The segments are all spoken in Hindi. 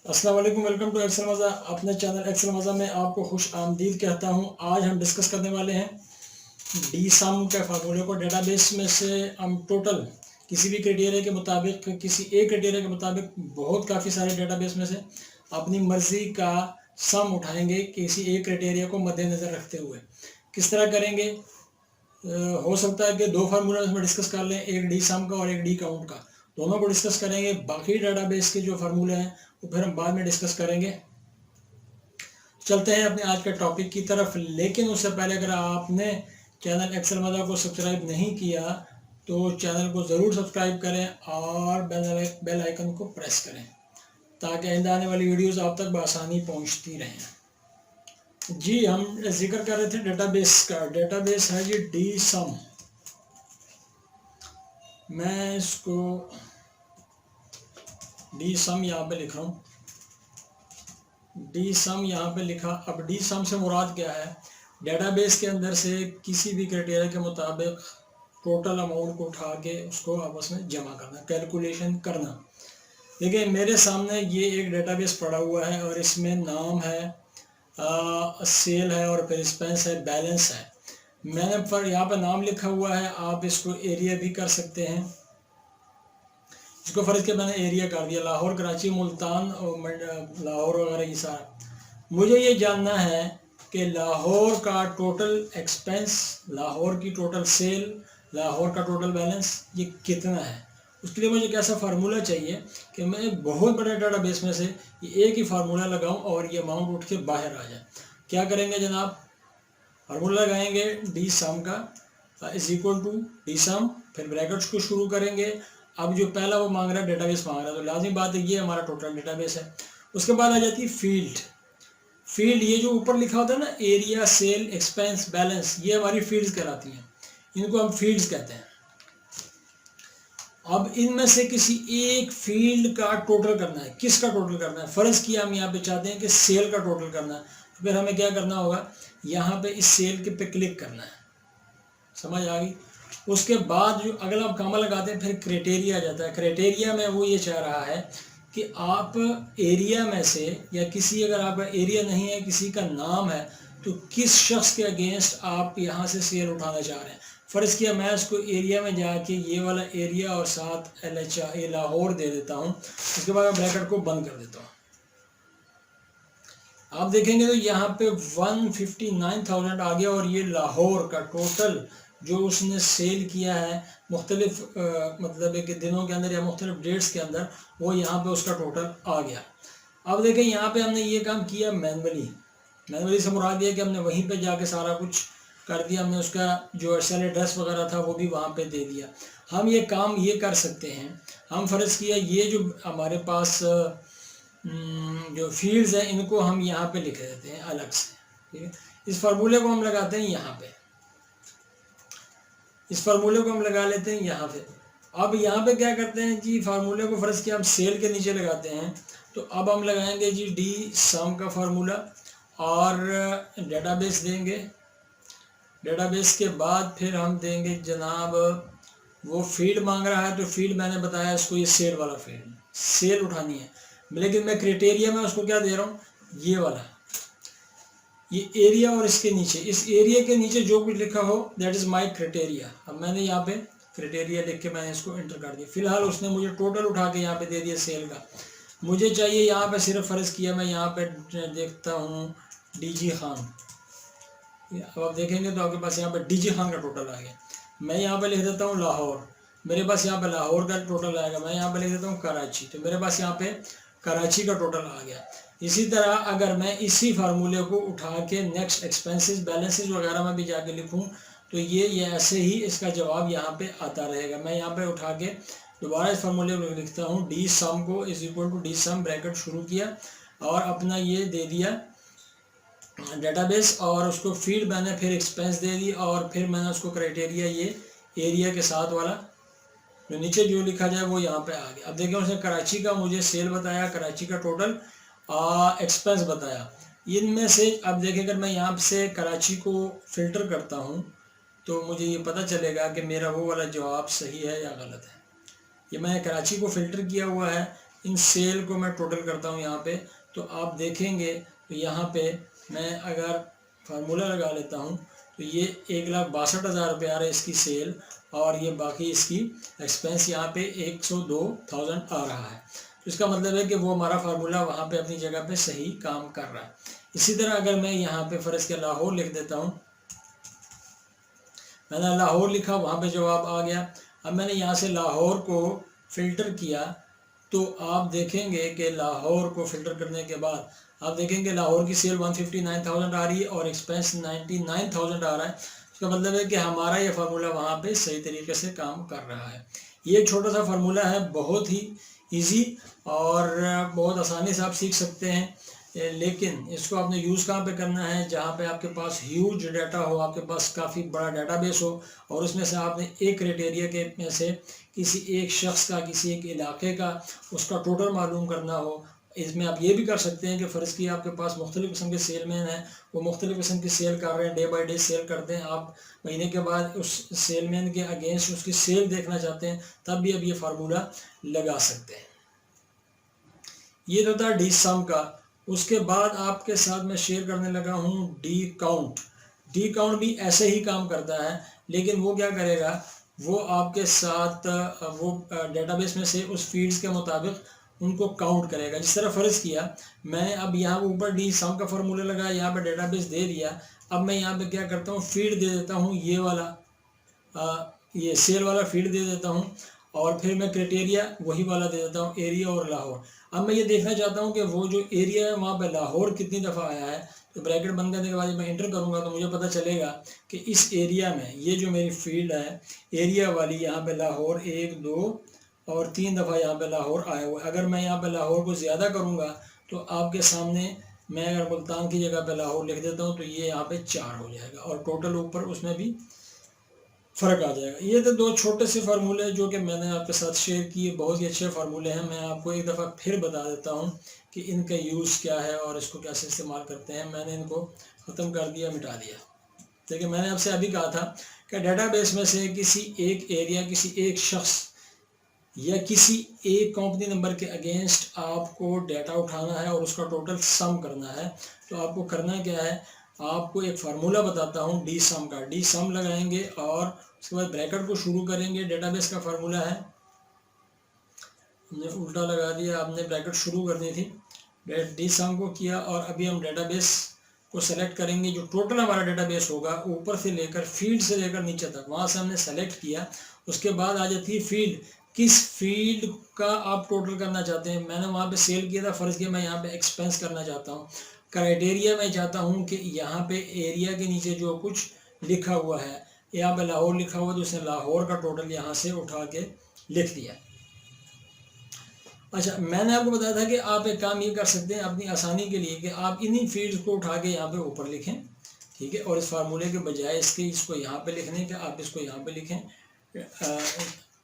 अस्सलाम वालेकुम, वेलकम टू एक्सेल मज़ा। अपने चैनल एक्सेल मज़ा में आपको खुश आमदीद कहता हूँ। आज हम डिस्कस करने वाले हैं डी सम के फार्मूले को। डेटाबेस में से हम टोटल किसी भी क्राइटेरिया के मुताबिक, किसी एक क्राइटेरिया के मुताबिक बहुत काफ़ी सारे डेटाबेस में से अपनी मर्ज़ी का सम उठाएंगे किसी एक क्राइटेरिया को मद्देनज़र रखते हुए। किस तरह करेंगे? हो सकता है कि दो फार्मूला इसमें डिस्कस कर लें, एक डी सम का और एक डी काउंट का। दोनों को डिस्कस करेंगे। बाकी डेटाबेस के जो फार्मूले हैं वो फिर हम बाद में डिस्कस करेंगे। चलते हैं अपने आज के टॉपिक की तरफ, लेकिन उससे पहले अगर आपने चैनल एक्सेल मज़ा को सब्सक्राइब नहीं किया तो चैनल को ज़रूर सब्सक्राइब करें और बेल आइकन को प्रेस करें ताकि आइंदा आने वाली वीडियोस आप तक बआसानी पहुंचती रहें। जी, हम जिक्र कर रहे थे डेटाबेस का। डेटाबेस है जी डी सम। मैं इसको डी सम यहाँ पे लिख रहा हूँ। डी सम यहाँ पे लिखा। अब डी सम से मुराद क्या है? डेटाबेस के अंदर से किसी भी क्राइटेरिया के मुताबिक टोटल अमाउंट को उठा के उसको आपस में जमा करना, कैलकुलेशन करना। देखिए, मेरे सामने ये एक डेटाबेस पड़ा हुआ है और इसमें नाम है, सेल है और फिर एक्सपेंस है, बैलेंस है। मैंने पर यहाँ पर नाम लिखा हुआ है। आप इसको एरिया भी कर सकते हैं। इसको फ़र्ज के मैंने एरिया कर दिया, लाहौर, कराची, मुल्तान और लाहौर वगैरह ये सारा। मुझे ये जानना है कि लाहौर का टोटल एक्सपेंस, लाहौर की टोटल सेल, लाहौर का टोटल बैलेंस ये कितना है। उसके लिए मुझे कैसा फार्मूला चाहिए कि मैं एक बहुत बड़े डेटाबेस में से ये एक ही फार्मूला लगाऊं और ये अमाउंट उठ के बाहर आ जाए। क्या करेंगे जनाब? फार्मूला लगाएंगे डी सम का इज इक्वल टू डी सम, फिर ब्रैकेट्स को शुरू करेंगे। अब जो पहला वो मांग रहा है डेटाबेस मांग रहा है, तो लाजमी बात है ये हमारा टोटल डेटाबेस है। उसके बाद आ जाती है फील्ड। फील्ड ये जो ऊपर लिखा होता है ना, एरिया, सेल, एक्सपेंस, बैलेंस, ये हमारी फील्ड्स कहलाती हैं। इनको हम फील्ड्स कहते हैं। अब इनमें से किसी एक फील्ड का टोटल करना है। किसका टोटल करना है? फ़र्ज़ किया हम यहाँ पे चाहते हैं कि सेल का टोटल करना है, तो फिर हमें क्या करना होगा? यहाँ पे इस सेल के पे क्लिक करना है। समझ आ गई? उसके बाद जो अगला कामा लगाते हैं, फिर क्राइटेरिया आ जाता है। क्राइटेरिया में वो ये चाह रहा है कि आप एरिया में से, या किसी, अगर आपका एरिया नहीं है, किसी का नाम है, तो किस शख्स के अगेंस्ट आप यहाँ से सेल उठाना चाह रहे हैं। फ़र्ज़ किया मैं इसको एरिया में जाके ये वाला एरिया और साथ LH लाहौर दे देता हूँ। उसके बाद मैं ब्रैकेट को बंद कर देता हूँ। आप देखेंगे तो यहाँ पे 159,000 आ गया और ये लाहौर का टोटल जो उसने सेल किया है मुख्तलिफ मतलब एक दिनों के अंदर या मुख्तलिफ डेट्स के अंदर, वो यहाँ पे उसका टोटल आ गया। अब देखें, यहाँ पे हमने ये काम किया मैनुअली से मुराद ये कि हमने वहीं पे जाके सारा कुछ कर दिया। हमने उसका जो सेल एड्रेस वगैरह था वो भी वहाँ पे दे दिया। हम ये काम ये कर सकते हैं। हम फ़र्ज़ किया ये जो हमारे पास जो फील्ड्स हैं इनको हम यहाँ पे लिख देते हैं अलग से। ठीक है, इस फार्मूले को हम लगाते हैं यहाँ पे। इस फार्मूले को हम लगा लेते हैं यहाँ पे। अब यहाँ पे क्या करते हैं जी, फार्मूले को फ़र्ज़ किया हम सेल के नीचे लगाते हैं, तो अब हम लगाएंगे जी डी सम का फार्मूला और डेटाबेस देंगे। डेटाबेस के बाद फिर हम देंगे जनाब, वो फील्ड मांग रहा है तो फील्ड मैंने बताया इसको, ये सेल वाला फील्ड, सेल उठानी है। लेकिन मैं क्राइटेरिया में उसको क्या दे रहा हूँ, ये वाला, ये एरिया और इसके नीचे, इस एरिया के नीचे जो कुछ लिखा हो दैट इज़ माय क्राइटेरिया। अब मैंने यहाँ पे क्राइटेरिया लिख के मैंने इसको एंटर कर दिया। फिलहाल उसने मुझे टोटल उठा के यहाँ पे दे दिया सेल का। मुझे चाहिए यहाँ पे, सिर्फ फ़र्ज़ किया मैं यहाँ पे देखता हूँ DG खान। अब आप देखेंगे तो आपके पास यहाँ पे DG खान का टोटल आ गया। मैं यहाँ पे लिख देता हूँ लाहौर, मेरे पास यहाँ पे लाहौर का टोटल आएगा। मैं यहाँ पे लिख देता हूँ कराची, तो मेरे पास यहाँ पे कराची का टोटल आ गया। इसी तरह अगर मैं इसी फार्मूले को उठा के नेक्स्ट एक्सपेंसेस, बैलेंसेस वगैरह में भी जाके लिखूँ तो ये ऐसे ही इसका जवाब यहाँ पे आता रहेगा। मैं यहाँ पे उठा के दोबारा इस फार्मूले को लिखता हूँ, डी सम को is equal to D sum, bracket शुरू किया और अपना ये दे दिया डेटाबेस, और उसको फील्ड मैंने फिर एक्सपेंस दे दी, और फिर मैंने उसको क्राइटेरिया ये एरिया के साथ वाला जो नीचे जो लिखा जाए वो यहाँ पे आ गया। अब देखिए, उसने कराची का मुझे सेल बताया, कराची का टोटल एक्सपेंस बताया। इनमें से अब देखिए, अगर मैं यहाँ से कराची को फ़िल्टर करता हूँ तो मुझे ये पता चलेगा कि मेरा वो वाला जवाब सही है या गलत है। ये मैंने कराची को फ़िल्टर किया हुआ है, इन सेल को मैं टोटल करता हूँ यहाँ पे, तो आप देखेंगे तो यहाँ पे मैं अगर फार्मूला लगा लेता हूँ तो ये 1,62,000 रुपये आ रहा है इसकी सेल, और ये बाकी इसकी एक्सपेंस यहाँ पे 102,000 आ रहा है। तो इसका मतलब है कि वो हमारा फार्मूला वहाँ पे अपनी जगह पे सही काम कर रहा है। इसी तरह अगर मैं यहाँ पे फ़र्ज़ के लाहौर लिख देता हूँ, मैंने लाहौर लिखा, वहाँ पे जवाब आ गया। अब मैंने यहाँ से लाहौर को फ़िल्टर किया तो आप देखेंगे कि लाहौर को फ़िल्टर करने के बाद आप देखेंगे लाहौर की सेल 159,000 आ रही है और एक्सपेंस 99,000 आ रहा है। इसका मतलब है कि हमारा ये फार्मूला वहाँ पे सही तरीके से काम कर रहा है। ये एक छोटा सा फार्मूला है, बहुत ही इजी और बहुत आसानी से आप सीख सकते हैं, लेकिन इसको आपने यूज़ कहाँ पे करना है, जहाँ पे आपके पास ह्यूज डाटा हो, आपके पास काफ़ी बड़ा डाटाबेस हो और उसमें से आपने एक क्राइटेरिया के में से किसी एक शख्स का, किसी एक इलाके का उसका टोटल मालूम करना हो। इसमें आप ये भी कर सकते हैं कि फ़र्ज़ किया आपके पास मुख्तलिफ़ किस्म के सेलमैन हैं, वो मुख्तलिफ़ किस्म की सेल कर रहे हैं, डे बाई डे सेल करते हैं, आप महीने के बाद उस सेलमैन के अगेंस्ट उसकी सेल देखना चाहते हैं, तब भी अब ये फार्मूला लगा सकते हैं। ये तो था डी सम का। उसके बाद आपके साथ मैं शेयर करने लगा हूँ डी काउंट। डी काउंट भी ऐसे ही काम करता है, लेकिन वो क्या करेगा, वो आपके साथ वो डेटाबेस में से उस फील्ड्स के मुताबिक उनको काउंट करेगा। जिस तरह फ़र्ज़ किया मैंने अब यहाँ ऊपर डी सम का फार्मूला लगाया, यहाँ पे डेटाबेस दे दिया। अब मैं यहाँ पे क्या करता हूँ, फील्ड दे देता हूँ, ये वाला ये सेल वाला फील्ड दे देता हूँ, और फिर मैं क्राइटेरिया वही वाला दे देता हूँ, एरिया और लाहौर। अब मैं ये देखना चाहता हूँ कि वो जो एरिया है वहाँ पे लाहौर कितनी दफ़ा आया है। तो ब्रैकेट बंद करने के बाद मैं इंटर करूँगा तो मुझे पता चलेगा कि इस एरिया में ये जो मेरी फील्ड है एरिया वाली, यहाँ पे लाहौर 1, 2 और 3 दफ़ा यहाँ पे लाहौर आया हुआ है। अगर मैं यहाँ पे लाहौर को ज़्यादा करूँगा तो आपके सामने मैं अगर मुल्तान की जगह पे लाहौर लिख देता हूँ तो ये यहाँ पे 4 हो जाएगा और टोटल ऊपर उसमें भी फ़र्क आ जाएगा। ये तो दो छोटे से फार्मूले जो कि मैंने आपके साथ शेयर किए, बहुत ही अच्छे फार्मूले हैं। मैं आपको एक दफ़ा फिर बता देता हूँ कि इनका यूज़ क्या है और इसको कैसे इस्तेमाल करते हैं। मैंने इनको ख़त्म कर दिया, मिटा दिया। देखिए मैंने आपसे अभी कहा था कि डेटाबेस में से किसी एक एरिया, किसी एक शख्स या किसी एक कंपनी नंबर के अगेंस्ट आपको डाटा उठाना है और उसका टोटल सम करना है। तो आपको करना क्या है, आपको एक फार्मूला बताता हूँ डी सम का। डी सम लगाएंगे और उसके बाद ब्रैकेट को शुरू करेंगे। डेटाबेस का फार्मूला है, हमने उल्टा लगा दिया, आपने ब्रैकेट शुरू करनी थी। डी सम को किया और अभी हम डेटाबेस को सेलेक्ट करेंगे। जो टोटल हमारा डेटाबेस होगा ऊपर से लेकर फील्ड से लेकर नीचे तक, वहाँ से हमने सेलेक्ट किया। उसके बाद आ जाती है फील्ड, किस फील्ड का आप टोटल करना चाहते हैं। मैंने वहाँ पे सेल किया था, फ़र्ज़ किया मैं यहाँ पे एक्सपेंस करना चाहता हूँ। क्राइटेरिया मैं चाहता हूँ कि यहाँ पे एरिया के नीचे जो कुछ लिखा हुआ है, यहाँ पे लाहौर लिखा हुआ, तो उसने लाहौर का टोटल यहाँ से उठा के लिख दिया। अच्छा, मैंने आपको बताया था कि आप एक काम ये कर सकते हैं अपनी आसानी के लिए कि आप इन्हीं फील्ड्स को उठा के यहाँ पे ऊपर लिखें, ठीक है। और इस फार्मूले के बजाय इसको यहाँ पे लिखने के आप इसको यहाँ पे लिखें,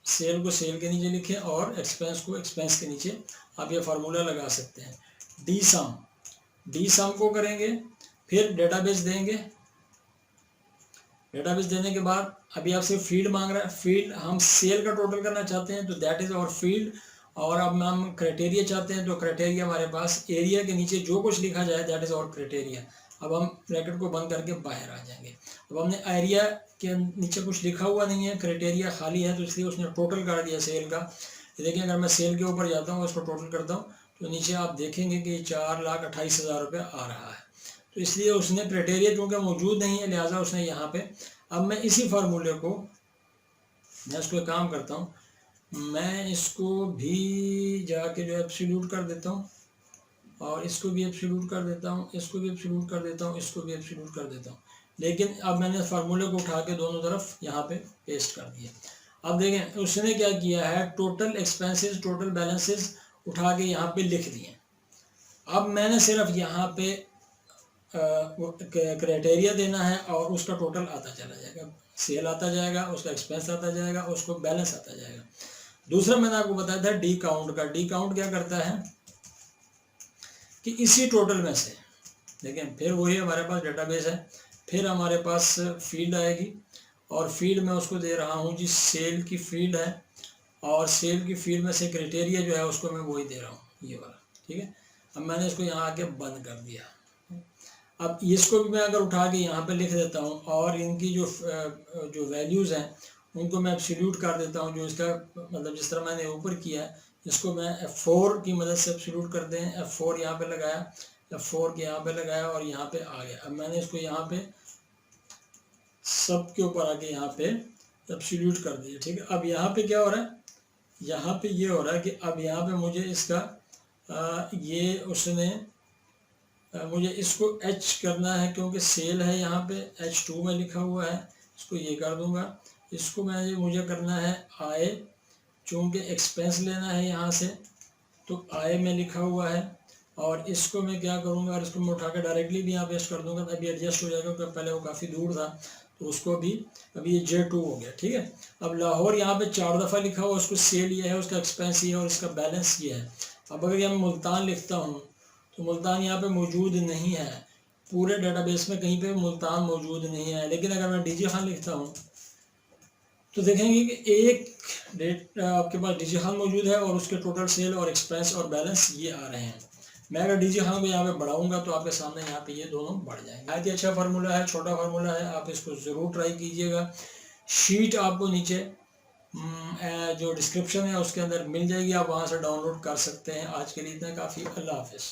सेल को सेल के नीचे लिखें और एक्सपेंस को एक्सपेंस के नीचे आप ये फार्मूला लगा सकते हैं। डी सम को करेंगे, फिर डेटाबेस देंगे। डेटाबेस देने के बाद अभी आपसे फील्ड मांग रहा है, फील्ड हम सेल का टोटल करना चाहते हैं तो दैट इज़ आवर फील्ड। और अब हम क्राइटेरिया चाहते हैं तो क्राइटेरिया हमारे पास एरिया के नीचे जो कुछ लिखा जाए दैट इज़ आवर क्राइटेरिया। अब हम ब्रैकेट को बंद करके बाहर आ जाएंगे। अब हमने एरिया के नीचे कुछ लिखा हुआ नहीं है, क्राइटेरिया खाली है, तो इसलिए उसने टोटल कर दिया सेल का। देखिए अगर मैं सेल के ऊपर जाता हूँ, उसको टोटल करता हूँ तो नीचे आप देखेंगे कि 4,28,000 रुपये आ रहा है। तो इसलिए उसने क्राइटेरिया चूँकि मौजूद नहीं है, लिहाजा उसने यहाँ पे, अब मैं इसी फार्मूले को, मैं इसको एक काम करता हूँ, मैं इसको भी जाके जो एब्सोल्यूट कर देता हूँ और इसको भी एब्सोल्यूट कर देता हूँ, इसको भी एब्सोल्यूट कर देता हूँ, इसको भी एब्सोल्यूट कर देता हूँ। लेकिन अब मैंने फार्मूले को उठा के दोनों तरफ यहाँ पे पेस्ट कर दिया। अब देखें उसने क्या किया है, टोटल एक्सपेंसेस, टोटल बैलेंसेस उठा के यहाँ पे लिख दिए। अब मैंने सिर्फ यहाँ पे क्राइटेरिया देना है और उसका टोटल आता चला जाएगा, सेल आता जाएगा, उसका एक्सपेंस आता जाएगा, उसको बैलेंस आता जाएगा। दूसरा मैंने आपको बताया था डी काउंट का। डी काउंट क्या करता है कि इसी टोटल में से, देखें फिर वही हमारे पास डेटाबेस है, फिर हमारे पास फील्ड आएगी और फील्ड में उसको दे रहा हूँ जी सेल की फील्ड है और सेल की फील्ड में से क्राइटेरिया जो है उसको मैं वही दे रहा हूँ, ये वाला, ठीक है। अब मैंने इसको यहाँ आके बंद कर दिया। अब इसको भी मैं अगर उठा के यहाँ पे लिख देता हूँ और इनकी जो वैल्यूज़ हैं उनको मैं एब्सोल्यूट कर देता हूँ, जो इसका मतलब जिस तरह मैंने ऊपर किया है, इसको मैं F4 की मदद से एब्सोल्यूट कर दें। F4 यहाँ पे लगाया, F4 के यहाँ पे लगाया और यहाँ पे आ गया। अब मैंने इसको यहाँ पे सब के ऊपर आके यहाँ पे एब्सोल्यूट कर दिया, ठीक है। अब यहाँ पे क्या हो रहा है, यहाँ पे ये हो रहा है कि अब यहाँ पे मुझे इसका ये उसने मुझे इसको H करना है क्योंकि सेल है, यहाँ पे H2 में लिखा हुआ है, इसको ये कर दूंगा। इसको मुझे करना है आय, चूँकि एक्सपेंस लेना है यहाँ से तो आय में लिखा हुआ है। और इसको मैं क्या करूँगा, और इसको मैं उठा के डायरेक्टली भी यहाँ पेस्ट कर दूंगा, तभी एडजस्ट हो जाएगा क्योंकि पहले वो काफ़ी दूर था, तो उसको भी अभी ये J2 हो गया, ठीक है। अब लाहौर यहाँ पे 4 दफ़ा लिखा हुआ, उसको सेल ये है, उसका एक्सपेंस ये है और इसका बैलेंस ये है। अब अगर यहाँ मुल्तान लिखता हूँ तो मुल्तान यहाँ पे मौजूद नहीं है, पूरे डेटाबेस में कहीं पे मुल्तान मौजूद नहीं है। लेकिन अगर मैं डीजे खान लिखता हूँ तो देखेंगे कि एक डेट आपके पास डीजे खान मौजूद है और उसके टोटल सेल और एक्सपेंस और बैलेंस ये आ रहे हैं। मैं अगर डीजे खान को यहाँ पे बढ़ाऊंगा तो आपके सामने यहाँ पे ये दोनों बढ़ जाएंगे। बहुत ही अच्छा फार्मूला है, छोटा फार्मूला है, आप इसको ज़रूर ट्राई कीजिएगा। शीट आपको नीचे जो डिस्क्रिप्शन है उसके अंदर मिल जाएगी, आप वहाँ से डाउनलोड कर सकते हैं। आज के लिए इतना काफ़ी। अल्लाह हाफिज़।